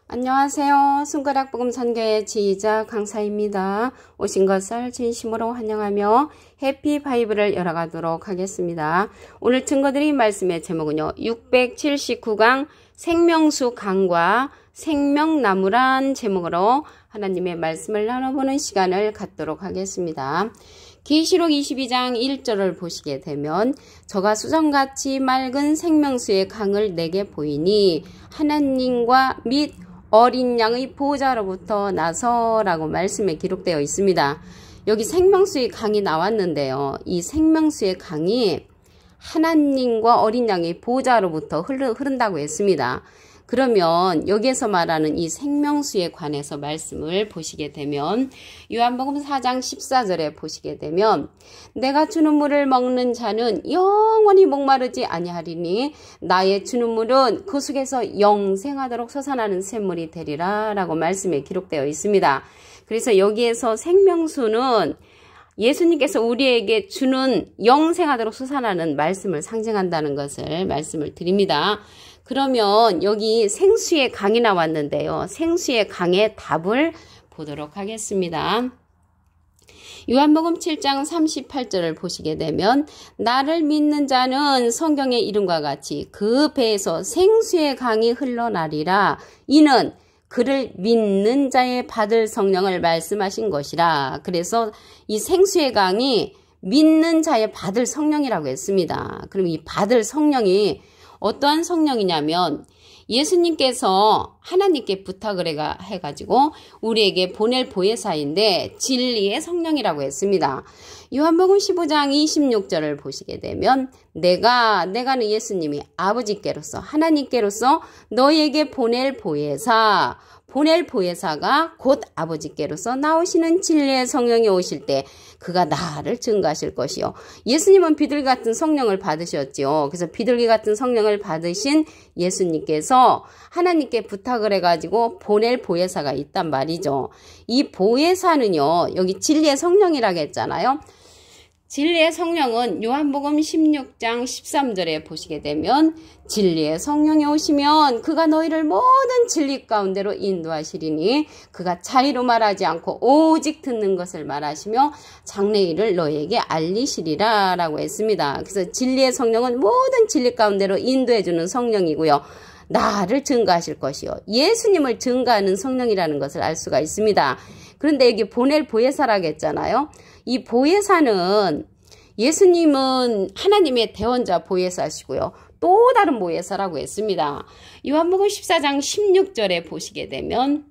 안녕하세요. 손가락복음 선교의 지휘자 강사입니다. 오신 것을 진심으로 환영하며 해피 바이블을 열어가도록 하겠습니다. 오늘 증거드린 말씀의 제목은요. 679강 생명수 강과 생명나무란 제목으로 하나님의 말씀을 나눠보는 시간을 갖도록 하겠습니다. 계시록 22장 1절을 보시게 되면 저가 수정같이 맑은 생명수의 강을 내게 보이니 하나님과 및 어린 양의 보호자로부터 나서라고 말씀에 기록되어 있습니다. 여기 생명수의 강이 나왔는데요. 이 생명수의 강이 하나님과 어린 양의 보호자로부터 흐른다고 했습니다. 그러면 여기에서 말하는 이 생명수에 관해서 말씀을 보시게 되면 요한복음 4장 14절에 보시게 되면 내가 주는 물을 먹는 자는 영원히 목마르지 아니하리니 나의 주는 물은 그 속에서 영생하도록 솟아나는 샘물이 되리라 라고 말씀에 기록되어 있습니다. 그래서 여기에서 생명수는 예수님께서 우리에게 주는 영생하도록 솟아나는 말씀을 상징한다는 것을 말씀을 드립니다. 그러면 여기 생수의 강이 나왔는데요. 생수의 강의 답을 보도록 하겠습니다. 요한복음 7장 38절을 보시게 되면 나를 믿는 자는 성경의 이름과 같이 그 배에서 생수의 강이 흘러나리라. 이는 그를 믿는 자의 받을 성령을 말씀하신 것이라. 그래서 이 생수의 강이 믿는 자의 받을 성령이라고 했습니다. 그럼 이 받을 성령이 어떠한 성령이냐면 예수님께서 하나님께 부탁을 해가지고 우리에게 보낼 보혜사인데 진리의 성령이라고 했습니다. 요한복음 15장 26절을 보시게 되면 내가는 예수님이 아버지께로서 하나님께로서 너희에게 보낼 보혜사가 곧 아버지께로서 나오시는 진리의 성령이 오실 때 그가 나를 증거하실 것이요. 예수님은 비둘기 같은 성령을 받으셨죠. 그래서 비둘기 같은 성령을 받으신 예수님께서 하나님께 부탁을 해가지고 보낼 보혜사가 있단 말이죠. 이 보혜사는요. 여기 진리의 성령이라고 했잖아요. 진리의 성령은 요한복음 16장 13절에 보시게 되면 진리의 성령이 오시면 그가 너희를 모든 진리 가운데로 인도하시리니 그가 차이로 말하지 않고 오직 듣는 것을 말하시며 장래일을 너희에게 알리시리라 라고 했습니다. 그래서 진리의 성령은 모든 진리 가운데로 인도해주는 성령이고요. 나를 증거하실 것이요. 예수님을 증거하는 성령이라는 것을 알 수가 있습니다. 그런데 여기 보낼 보혜사라고 했잖아요. 이 보혜사는 예수님은 하나님의 대원자 보혜사시고요. 또 다른 보혜사라고 했습니다. 요한복음 14장 16절에 보시게 되면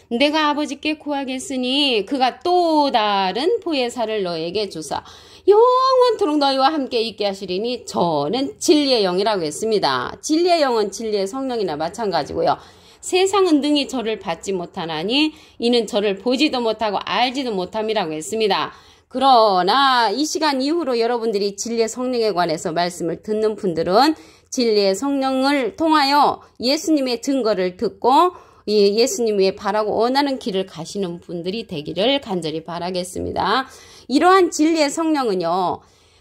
내가 아버지께 구하겠으니 그가 또 다른 보혜사를 너에게 주사 영원토록 너희와 함께 있게 하시리니 저는 진리의 영이라고 했습니다. 진리의 영은 진리의 성령이나 마찬가지고요. 세상은 능히 저를 받지 못하나니 이는 저를 보지도 못하고 알지도 못함이라고 했습니다. 그러나 이 시간 이후로 여러분들이 진리의 성령에 관해서 말씀을 듣는 분들은 진리의 성령을 통하여 예수님의 증거를 듣고 예수님의 바라고 원하는 길을 가시는 분들이 되기를 간절히 바라겠습니다. 이러한 진리의 성령은요.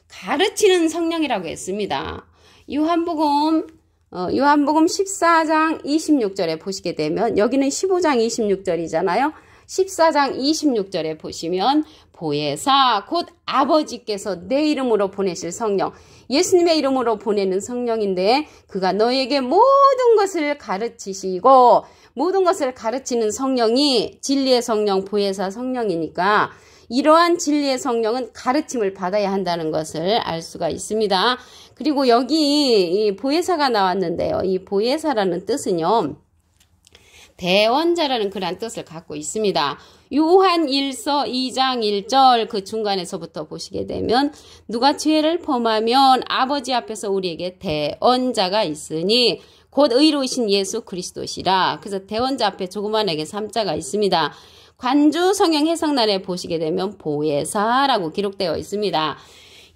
가르치는 성령이라고 했습니다. 요한복음 14장 26절에 보시게 되면 여기는 15장 26절이잖아요. 14장 26절에 보시면 보혜사 곧 아버지께서 내 이름으로 보내실 성령 예수님의 이름으로 보내는 성령인데 그가 너에게 모든 것을 가르치시고 모든 것을 가르치는 성령이 진리의 성령 보혜사 성령이니까 이러한 진리의 성령은 가르침을 받아야 한다는 것을 알 수가 있습니다. 그리고 여기 이 보혜사가 나왔는데요. 이 보혜사라는 뜻은요. 대원자라는 그런 뜻을 갖고 있습니다. 요한 1서 2장 1절 그 중간에서부터 보시게 되면 누가 죄를 범하면 아버지 앞에서 우리에게 대원자가 있으니 곧 의로우신 예수 그리스도시라. 그래서 대원자 앞에 조그만하게 3자가 있습니다. 관주 성경 해석란에 보시게 되면 보혜사라고 기록되어 있습니다.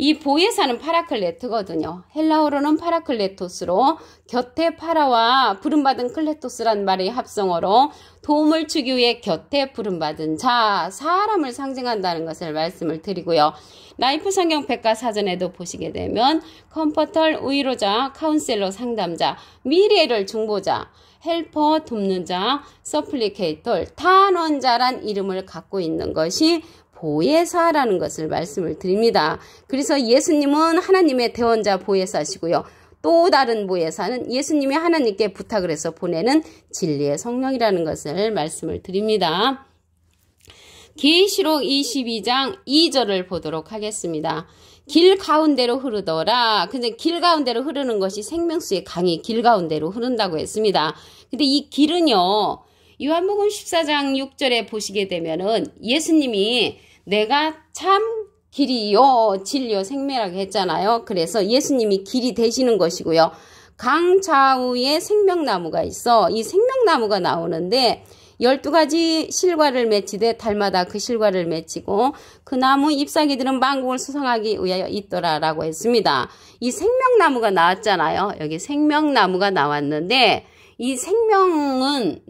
이 보혜사는 파라클레트거든요. 헬라어로는 파라클레토스로 곁에 파라와 부름받은 클레토스란 말의 합성어로 도움을 주기 위해 곁에 부름받은 자, 사람을 상징한다는 것을 말씀을 드리고요. 라이프 성경 백과사전에도 보시게 되면 컴포터, 위로자, 카운셀러, 상담자, 미래를 중보자, 헬퍼, 돕는 자, 서플리케이터, 탄원자란 이름을 갖고 있는 것이 보혜사라는 것을 말씀을 드립니다. 그래서 예수님은 하나님의 대원자 보혜사시고요. 또 다른 보혜사는 예수님이 하나님께 부탁을 해서 보내는 진리의 성령이라는 것을 말씀을 드립니다. 계시록 22장 2절을 보도록 하겠습니다. 길 가운데로 흐르더라. 근데 길 가운데로 흐르는 것이 생명수의 강이 길 가운데로 흐른다고 했습니다. 근데 이 길은요, 요한복음 14장 6절에 보시게 되면은 예수님이 내가 참 길이요 진리요 생명이라고 했잖아요. 그래서 예수님이 길이 되시는 것이고요. 강 좌우에 생명나무가 있어. 이 생명나무가 나오는데 12가지 실과를 맺히되 달마다 그 실과를 맺히고 그 나무 잎사귀들은 만국을 수성하기 위하여 있더라라고 했습니다. 이 생명나무가 나왔잖아요. 여기 생명나무가 나왔는데 이 생명은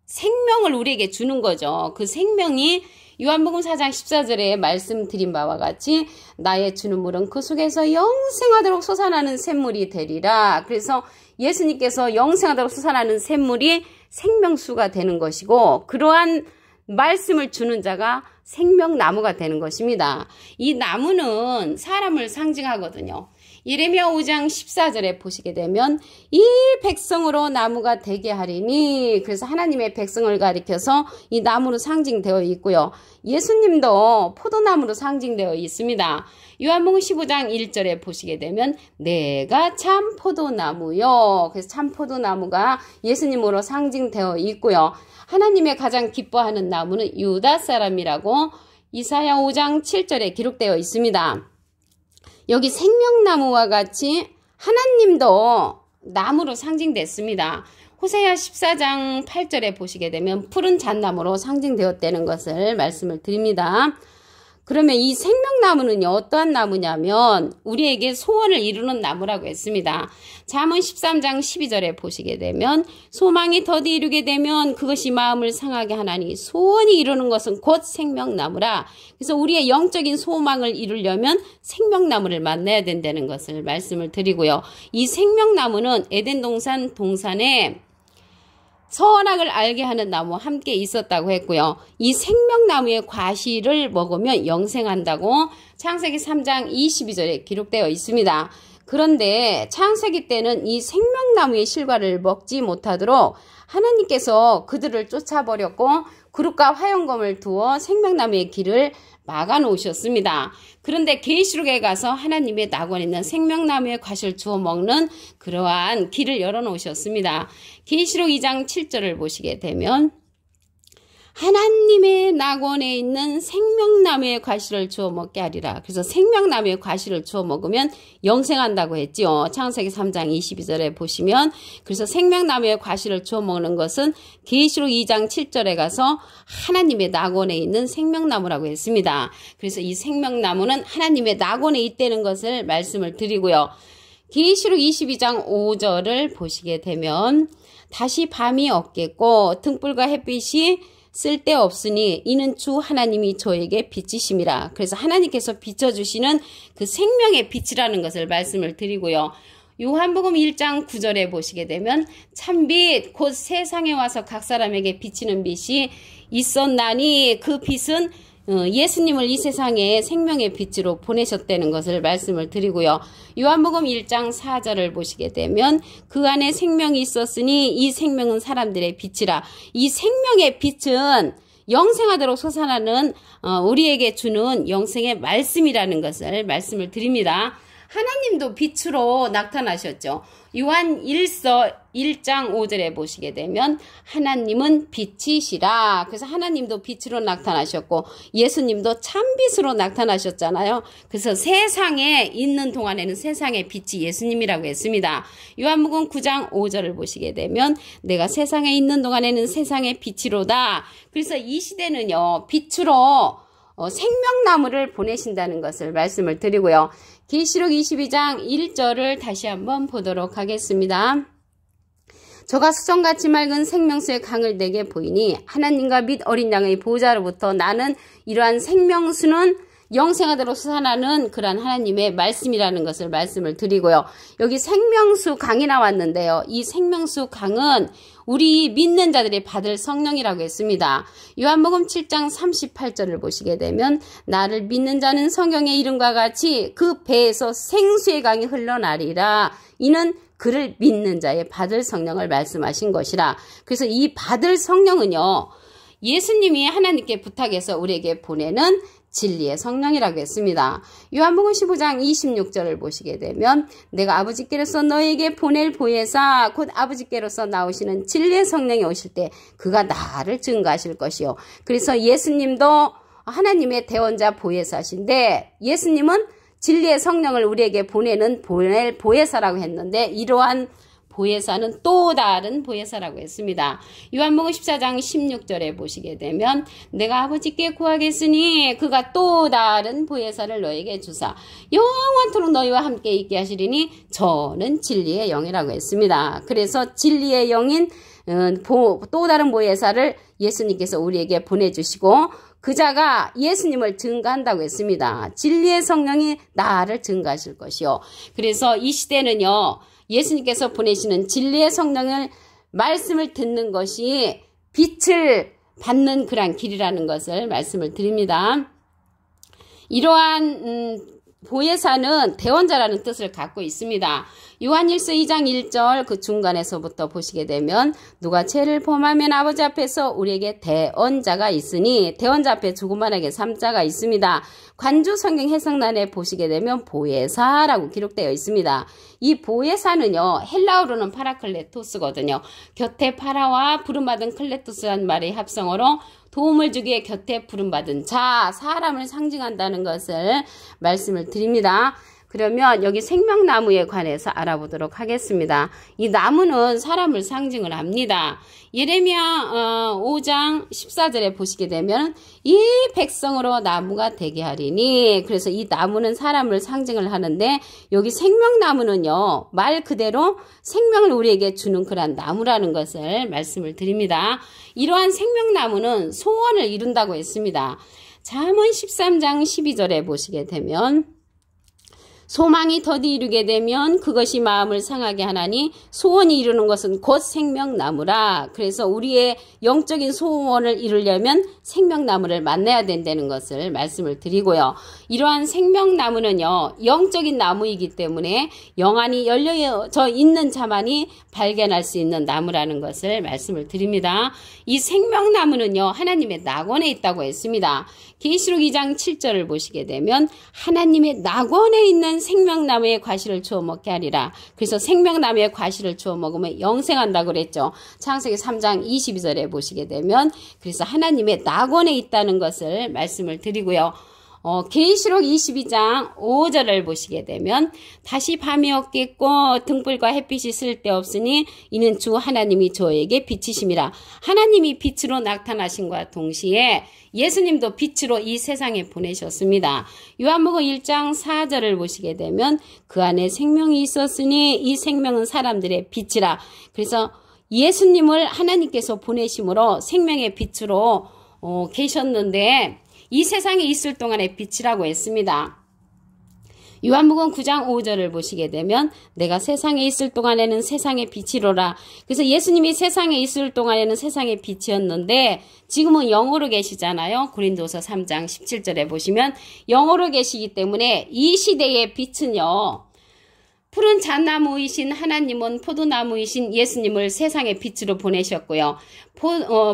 생명을 우리에게 주는 거죠. 그 생명이 요한복음 4장 14절에 말씀드린 바와 같이 나의 주는 물은 그 속에서 영생하도록 솟아나는 샘물이 되리라. 그래서 예수님께서 영생하도록 솟아나는 샘물이 생명수가 되는 것이고 그러한 말씀을 주는 자가 생명나무가 되는 것입니다. 이 나무는 사람을 상징하거든요. 예레미야 5장 14절에 보시게 되면 이 백성으로 나무가 되게 하리니, 그래서 하나님의 백성을 가리켜서 이 나무로 상징되어 있고요. 예수님도 포도나무로 상징되어 있습니다. 요한복음 15장 1절에 보시게 되면 내가 참 포도나무요. 그래서 참 포도나무가 예수님으로 상징되어 있고요. 하나님의 가장 기뻐하는 나무는 유다 사람이라고 이사야 5장 7절에 기록되어 있습니다. 여기 생명나무와 같이 하나님도 나무로 상징됐습니다. 호세아 14장 8절에 보시게 되면 푸른 잣나무로 상징되었다는 것을 말씀을 드립니다. 그러면 이 생명나무는요, 어떠한 나무냐면 우리에게 소원을 이루는 나무라고 했습니다. 잠언 13장 12절에 보시게 되면 소망이 더디 이루게 되면 그것이 마음을 상하게 하나니 소원이 이루는 것은 곧 생명나무라. 그래서 우리의 영적인 소망을 이루려면 생명나무를 만나야 된다는 것을 말씀을 드리고요. 이 생명나무는 에덴 동산에 선악을 알게 하는 나무와 함께 있었다고 했고요. 이 생명나무의 과실을 먹으면 영생한다고 창세기 3장 22절에 기록되어 있습니다. 그런데 창세기 때는 이 생명나무의 실과를 먹지 못하도록 하나님께서 그들을 쫓아버렸고 그룹과 화영검을 두어 생명나무의 길을 막아 놓으셨습니다. 그런데 계시록에 가서 하나님의 낙원에 있는 생명나무의 과실을 주워 먹는 그러한 길을 열어 놓으셨습니다. 계시록 2장 7절을 보시게 되면 하나님의 낙원에 있는 생명나무의 과실을 주워 먹게 하리라. 그래서 생명나무의 과실을 주워 먹으면 영생한다고 했지요. 창세기 3장 22절에 보시면, 그래서 생명나무의 과실을 주워 먹는 것은 계시록 2장 7절에 가서 하나님의 낙원에 있는 생명나무라고 했습니다. 그래서 이 생명나무는 하나님의 낙원에 있다는 것을 말씀을 드리고요. 계시록 22장 5절을 보시게 되면 다시 밤이 없겠고 등불과 햇빛이 쓸데없으니 이는 주 하나님이 저에게 빛이심이라. 그래서 하나님께서 비춰주시는 그 생명의 빛이라는 것을 말씀을 드리고요. 요한복음 1장 9절에 보시게 되면 참빛 곧 세상에 와서 각 사람에게 비치는 빛이 있었나니 그 빛은 예수님을 이 세상에 생명의 빛으로 보내셨다는 것을 말씀을 드리고요. 요한복음 1장 4절을 보시게 되면 그 안에 생명이 있었으니 이 생명은 사람들의 빛이라. 이 생명의 빛은 영생하도록 솟아나는 우리에게 주는 영생의 말씀이라는 것을 말씀을 드립니다. 하나님도 빛으로 나타나셨죠. 요한 1서 1장 5절에 보시게 되면 하나님은 빛이시라. 그래서 하나님도 빛으로 나타나셨고 예수님도 참빛으로 나타나셨잖아요. 그래서 세상에 있는 동안에는 세상의 빛이 예수님이라고 했습니다. 요한복음 9장 5절을 보시게 되면 내가 세상에 있는 동안에는 세상의 빛이로다. 그래서 이 시대는요, 빛으로 생명나무를 보내신다는 것을 말씀을 드리고요. 계시록 22장 1절을 다시 한번 보도록 하겠습니다. 저가 수정같이 맑은 생명수의 강을 내게 보이니 하나님과 및 어린 양의 보좌로부터 나는 이러한 생명수는 영생하도록 솟아나는 그러한 하나님의 말씀이라는 것을 말씀을 드리고요. 여기 생명수 강이 나왔는데요. 이 생명수 강은 우리 믿는 자들이 받을 성령이라고 했습니다. 요한복음 7장 38절을 보시게 되면 나를 믿는 자는 성경의 이름과 같이 그 배에서 생수의 강이 흘러나리라. 이는 그를 믿는 자의 받을 성령을 말씀하신 것이라. 그래서 이 받을 성령은요, 예수님이 하나님께 부탁해서 우리에게 보내는 진리의 성령이라고 했습니다. 요한복음 15장 26절을 보시게 되면 내가 아버지께로서 너에게 보낼 보혜사 곧 아버지께로서 나오시는 진리의 성령이 오실 때 그가 나를 증거하실 것이요. 그래서 예수님도 하나님의 대원자 보혜사신데 예수님은 진리의 성령을 우리에게 보낼 보혜사라고 했는데 이러한 보혜사는 또 다른 보혜사라고 했습니다. 요한복음 14장 16절에 보시게 되면 내가 아버지께 구하겠으니 그가 또 다른 보혜사를 너에게 주사 영원토록 너희와 함께 있게 하시리니 저는 진리의 영이라고 했습니다. 그래서 진리의 영인 또 다른 보혜사를 예수님께서 우리에게 보내주시고 그 자가 예수님을 증거한다고 했습니다. 진리의 성령이 나를 증거하실 것이요. 그래서 이 시대는요. 예수님께서 보내시는 진리의 성령을 말씀을 듣는 것이 빛을 받는 그런 길이라는 것을 말씀을 드립니다. 이러한 보혜사는 대원자라는 뜻을 갖고 있습니다. 요한일서 2장 1절 그 중간에서부터 보시게 되면 누가 죄를 범하면 아버지 앞에서 우리에게 대언자가 있으니 대언자 앞에 조그만하게 3자가 있습니다. 관주 성경 해석란에 보시게 되면 보혜사라고 기록되어 있습니다. 이 보혜사는요. 헬라어로는 파라클레토스거든요. 곁에 파라와 부름받은 클레토스란 말의 합성어로 도움을 주기에 곁에 부름받은 자, 사람을 상징한다는 것을 말씀을 드립니다. 그러면 여기 생명나무에 관해서 알아보도록 하겠습니다. 이 나무는 사람을 상징을 합니다. 예레미야 5장 14절에 보시게 되면 이 백성으로 나무가 되게 하리니 그래서 이 나무는 사람을 상징을 하는데 여기 생명나무는요. 말 그대로 생명을 우리에게 주는 그런 나무라는 것을 말씀을 드립니다. 이러한 생명나무는 소원을 이룬다고 했습니다. 잠언 13장 12절에 보시게 되면 소망이 더디 이루게 되면 그것이 마음을 상하게 하나니 소원이 이루는 것은 곧 생명나무라. 그래서 우리의 영적인 소원을 이루려면 생명나무를 만나야 된다는 것을 말씀을 드리고요. 이러한 생명나무는요. 영적인 나무이기 때문에 영안이 열려져 있는 자만이 발견할 수 있는 나무라는 것을 말씀을 드립니다. 이 생명나무는요. 하나님의 낙원에 있다고 했습니다. 계시록 2장 7절을 보시게 되면 하나님의 낙원에 있는 생명나무의 과실을 주워 먹게 하리라. 그래서 생명나무의 과실을 주워 먹으면 영생한다고 그랬죠. 창세기 3장 22절에 보시게 되면 그래서 하나님의 낙원에 있다는 것을 말씀을 드리고요. 계시록 22장 5절을 보시게 되면 다시 밤이 없겠고 등불과 햇빛이 쓸데없으니 이는 주 하나님이 저에게 빛이심이라. 하나님이 빛으로 나타나신과 동시에 예수님도 빛으로 이 세상에 보내셨습니다. 요한복음 1장 4절을 보시게 되면 그 안에 생명이 있었으니 이 생명은 사람들의 빛이라. 그래서 예수님을 하나님께서 보내심으로 생명의 빛으로 계셨는데 이 세상에 있을 동안의 빛이라고 했습니다. 요한복음 9장 5절을 보시게 되면 내가 세상에 있을 동안에는 세상의 빛이로라. 그래서 예수님이 세상에 있을 동안에는 세상의 빛이었는데 지금은 영으로 계시잖아요. 고린도서 3장 17절에 보시면 영으로 계시기 때문에 이 시대의 빛은요. 푸른 잣나무이신 하나님은 포도나무이신 예수님을 세상의 빛으로 보내셨고요.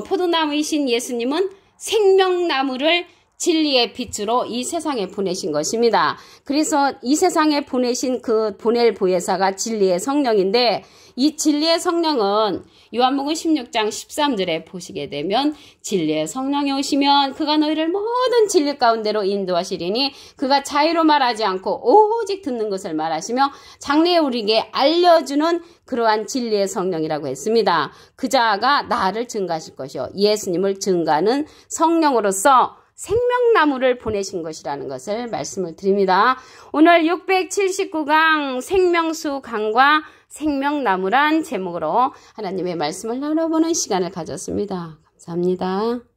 포도나무이신 예수님은 생명나무를 진리의 빛으로 이 세상에 보내신 것입니다. 그래서 이 세상에 보내신 그 보낼 보혜사가 진리의 성령인데 이 진리의 성령은 요한복음 16장 13절에 보시게 되면 진리의 성령이 오시면 그가 너희를 모든 진리 가운데로 인도하시리니 그가 자의로 말하지 않고 오직 듣는 것을 말하시며 장래에 우리에게 알려주는 그러한 진리의 성령이라고 했습니다. 그 자가 나를 증거하실 것이요. 예수님을 증거하는 성령으로서 생명나무를 보내신 것이라는 것을 말씀을 드립니다. 오늘 679강 생명수 강과 생명나무란 제목으로 하나님의 말씀을 나눠보는 시간을 가졌습니다. 감사합니다.